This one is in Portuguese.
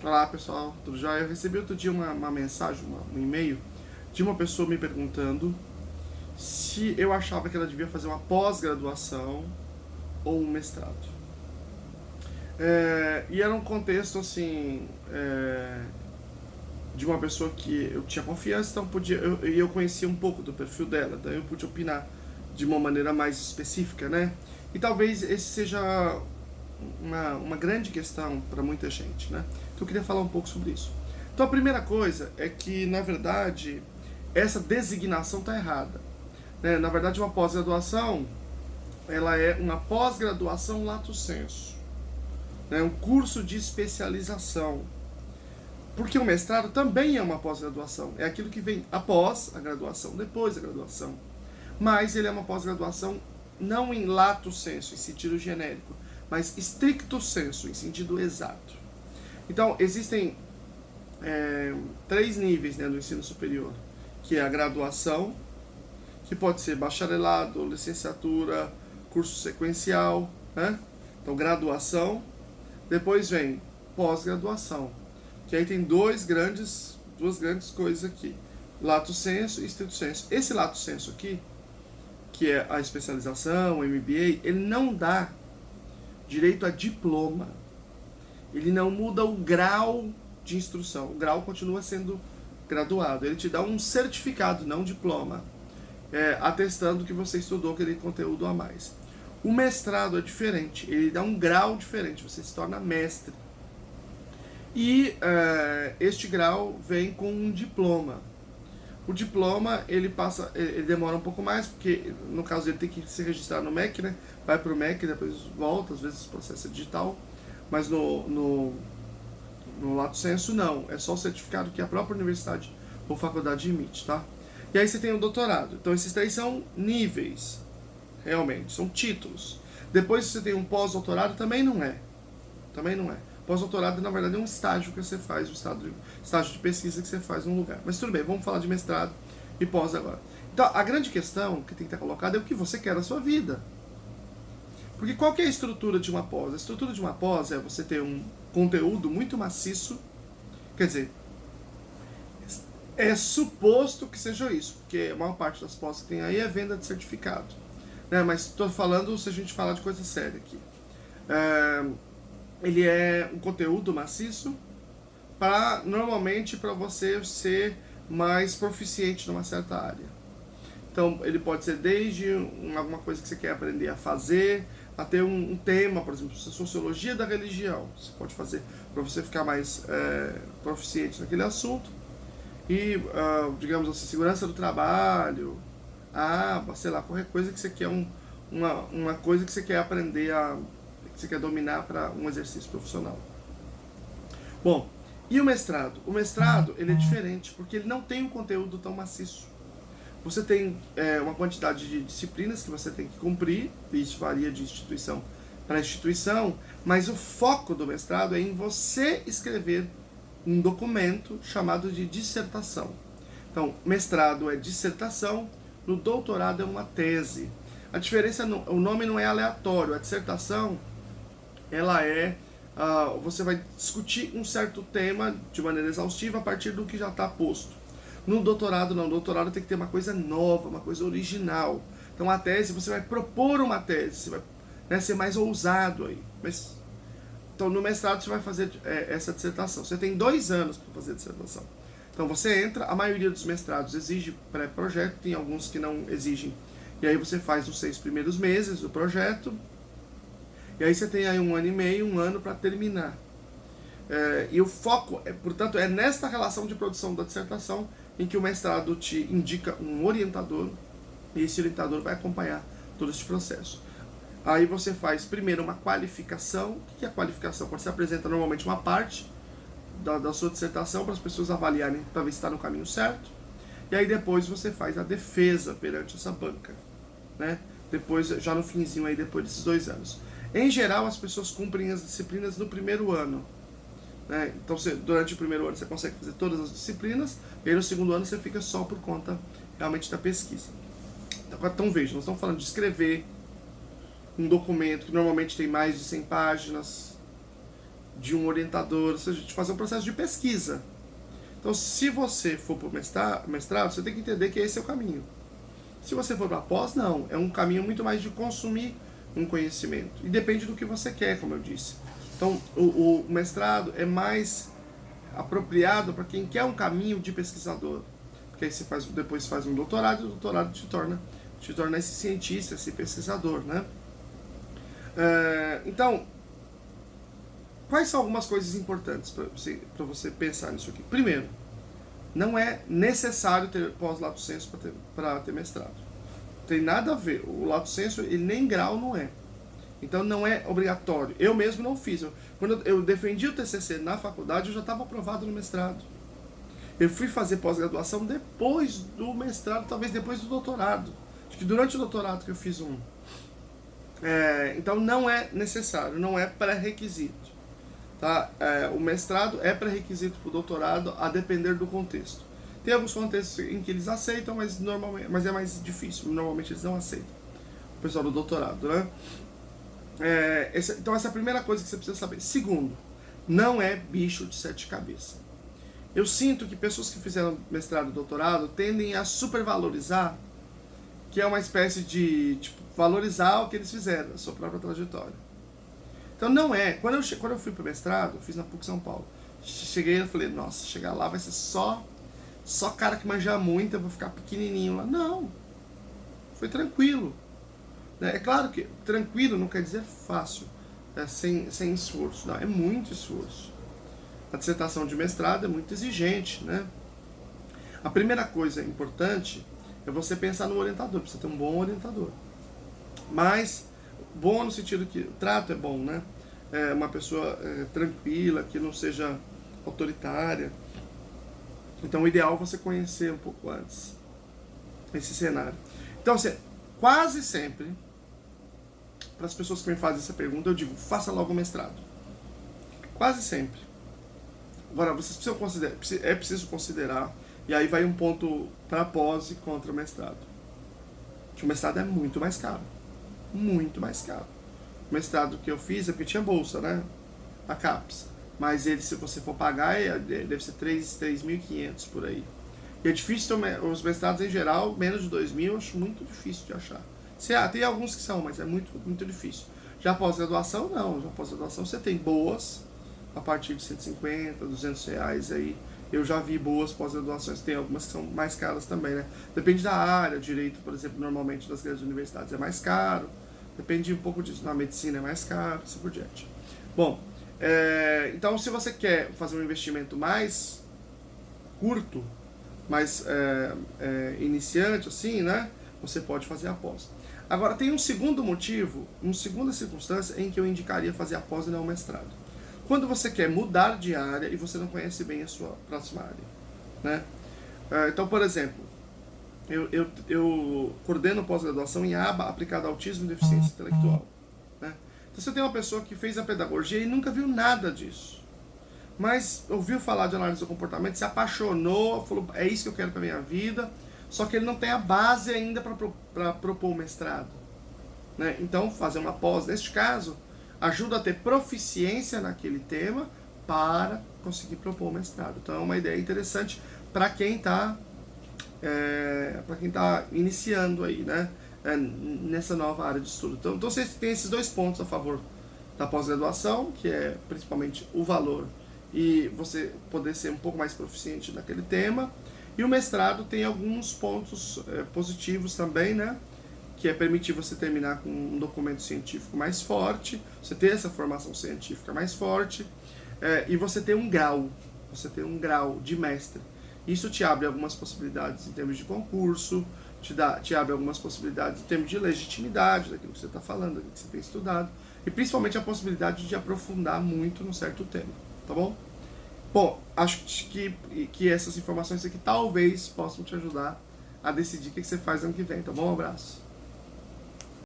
Olá pessoal, tudo jóia? Eu recebi outro dia uma mensagem, um e-mail de uma pessoa me perguntando se eu achava que ela devia fazer uma pós-graduação ou um mestrado. E era um contexto assim, de uma pessoa que eu tinha confiança, então eu conhecia um pouco do perfil dela, então eu pude opinar de uma maneira mais específica, né? E talvez esse seja uma grande questão para muita gente, né? Então eu queria falar um pouco sobre isso. Então a primeira coisa é que, na verdade, essa designação está errada, né? Na verdade, uma pós-graduação, ela é uma pós-graduação lato sensu, né? Um curso de especialização. Porque o mestrado também é uma pós-graduação, é aquilo que vem após a graduação, depois da graduação. Mas ele é uma pós-graduação não em lato sensu, em sentido genérico, mas stricto sensu, em sentido exato. Então, existem três níveis, né, do ensino superior, que é a graduação, que pode ser bacharelado, licenciatura, curso sequencial, né? Então, graduação. Depois vem pós-graduação, que aí tem duas grandes coisas aqui, lato sensu e stricto sensu. Esse lato sensu aqui, que é a especialização, o MBA, ele não dá direito a diploma. Ele não muda o grau de instrução. O grau continua sendo graduado. Ele te dá um certificado, não um diploma, atestando que você estudou aquele conteúdo a mais. O mestrado é diferente. Ele dá um grau diferente. Você se torna mestre. E este grau vem com um diploma. O diploma, ele demora um pouco mais, porque no caso ele tem que se registrar no MEC, né? Vai pro MEC, depois volta, às vezes o processo é digital, mas no lato sensu não, é só o certificado que a própria universidade ou faculdade emite, tá? E aí você tem o doutorado. Então esses três são níveis, realmente, são títulos. Depois você tem um pós-doutorado, também não é. Pós-doutorado, na verdade, é um estágio que você faz, um estágio de pesquisa que você faz num lugar. Mas tudo bem, vamos falar de mestrado e pós agora. Então, a grande questão que tem que estar colocada é o que você quer na sua vida. Porque qual que é a estrutura de uma pós? A estrutura de uma pós é você ter um conteúdo muito maciço, quer dizer, é suposto que seja isso, porque a maior parte das pós que tem aí é venda de certificado. Né? Mas estou falando se a gente falar de coisa séria aqui. Ele é um conteúdo maciço normalmente para você ser mais proficiente numa certa área. Então ele pode ser desde alguma coisa que você quer aprender a fazer, até um tema, por exemplo, sociologia da religião. Você pode fazer para você ficar mais proficiente naquele assunto. E, digamos assim, segurança do trabalho, sei lá, qualquer coisa que você quer, uma coisa que você quer aprender que você quer dominar para um exercício profissional. Bom, e o mestrado? O mestrado, ele é diferente, porque ele não tem um conteúdo tão maciço. Você tem uma quantidade de disciplinas que você tem que cumprir, e isso varia de instituição para instituição, mas o foco do mestrado é em você escrever um documento chamado de dissertação. Então, mestrado é dissertação, no doutorado é uma tese. A diferença, o nome não é aleatório, a dissertação, ela você vai discutir um certo tema de maneira exaustiva a partir do que já está posto. No doutorado não, no doutorado tem que ter uma coisa nova, uma coisa original. Então a tese, você vai propor uma tese, você vai ser mais ousado aí. Então no mestrado você vai fazer essa dissertação. Você tem 2 anos para fazer a dissertação. Então você entra, a maioria dos mestrados exige pré-projeto, tem alguns que não exigem. E aí você faz os 6 primeiros meses do projeto, e aí você tem aí 1 ano e meio, 1 ano para terminar. E o foco, portanto, é nesta relação de produção da dissertação em que o mestrado te indica um orientador, e esse orientador vai acompanhar todo esse processo. Aí você faz primeiro uma qualificação. O que é a qualificação? Quando você apresenta normalmente uma parte da sua dissertação para as pessoas avaliarem, para ver se está no caminho certo. E aí depois você faz a defesa perante essa banca, né? Depois, já no finzinho aí, depois desses 2 anos. Em geral, as pessoas cumprem as disciplinas no primeiro ano. Né? Então, durante o primeiro ano você consegue fazer todas as disciplinas, e aí no segundo ano você fica só por conta realmente da pesquisa. Então veja, nós estamos falando de escrever um documento que normalmente tem mais de 100 páginas, de um orientador, ou seja, de fazer um processo de pesquisa. Então, se você for para o mestrado, você tem que entender que esse é o caminho. Se você for para a pós, não. É um caminho muito mais de consumir um conhecimento. E depende do que você quer, como eu disse. Então, o mestrado é mais apropriado para quem quer um caminho de pesquisador. Porque aí você depois faz um doutorado, e o doutorado te torna esse cientista, esse pesquisador, né? Então, quais são algumas coisas importantes para você pensar nisso aqui? Primeiro, não é necessário ter pós-lato sensu para ter mestrado. Não tem nada a ver. O lato sensu, ele nem grau não é. Então não é obrigatório. Eu mesmo não fiz. Quando eu defendi o TCC na faculdade, eu já estava aprovado no mestrado. Eu fui fazer pós-graduação depois do mestrado, talvez depois do doutorado. Acho que durante o doutorado que eu fiz um. Então não é necessário, não é pré-requisito. Tá? O mestrado é pré-requisito para o doutorado, a depender do contexto. Tem alguns contextos em que eles aceitam, mas é mais difícil. Normalmente eles não aceitam. O pessoal do doutorado, né? Então essa é a primeira coisa que você precisa saber. Segundo, não é bicho de sete cabeças. Eu sinto que pessoas que fizeram mestrado e doutorado tendem a supervalorizar, que é uma espécie de valorizar o que eles fizeram, a sua própria trajetória. Então não é. Quando eu fui pro mestrado, eu fiz na PUC São Paulo. Cheguei e falei, nossa, chegar lá vai ser só cara que manja muito, eu vou ficar pequenininho lá. Não. Foi tranquilo. É claro que tranquilo não quer dizer fácil, sem esforço. Não, é muito esforço. A dissertação de mestrado é muito exigente, né? A primeira coisa importante é você pensar no orientador, precisa ter um bom orientador. Mas, bom no sentido que o trato é bom, né? É uma pessoa tranquila, que não seja autoritária. Então, o ideal é você conhecer um pouco antes esse cenário. Então, assim, quase sempre, para as pessoas que me fazem essa pergunta, eu digo, faça logo o mestrado. Quase sempre. Agora, vocês precisam considerar, é preciso considerar, e aí vai um ponto para pós e contra o mestrado. Que o mestrado é muito mais caro. Muito mais caro. O mestrado que eu fiz é porque tinha bolsa, né? A CAPES. Mas ele, se você for pagar, deve ser 3.500 por aí. E é difícil, os mestrados em geral, menos de 2.000, eu acho muito difícil de achar. Tem alguns que são, mas é muito, muito difícil. Já pós-graduação, não. Já pós-graduação você tem boas, a partir de 150, 200 reais aí. Eu já vi boas pós-graduações, tem algumas que são mais caras também, né? Depende da área, direito, por exemplo, normalmente das grandes universidades é mais caro. Depende um pouco disso, na medicina é mais caro, assim por diante. Bom, então se você quer fazer um investimento mais curto, mais iniciante, assim, né? Você pode fazer a pós. Agora, tem um segundo motivo, uma segunda circunstância em que eu indicaria fazer a pós e não o mestrado. Quando você quer mudar de área e você não conhece bem a sua próxima área, né? Então, por exemplo, eu coordeno pós-graduação em aba aplicada a autismo e deficiência intelectual, né? Então, você tem uma pessoa que fez a pedagogia e nunca viu nada disso, mas ouviu falar de análise do comportamento, se apaixonou, falou, é isso que eu quero para minha vida, só que ele não tem a base ainda para propor o mestrado, né? Então, fazer uma pós, neste caso, ajuda a ter proficiência naquele tema para conseguir propor o mestrado. Então é uma ideia interessante para quem está iniciando aí, né? Nessa nova área de estudo. Então você tem esses dois pontos a favor da pós-graduação, que é principalmente o valor e você poder ser um pouco mais proficiente naquele tema. E o mestrado tem alguns pontos positivos também, né? Que é permitir você terminar com um documento científico mais forte, você ter essa formação científica mais forte, e você ter um grau de mestre. Isso te abre algumas possibilidades em termos de concurso, te abre algumas possibilidades em termos de legitimidade daquilo que você está falando, daquilo que você tem estudado, e principalmente a possibilidade de aprofundar muito num certo tema, tá bom? Bom, acho que essas informações aqui talvez possam te ajudar a decidir o que você faz ano que vem, tá bom? Um abraço.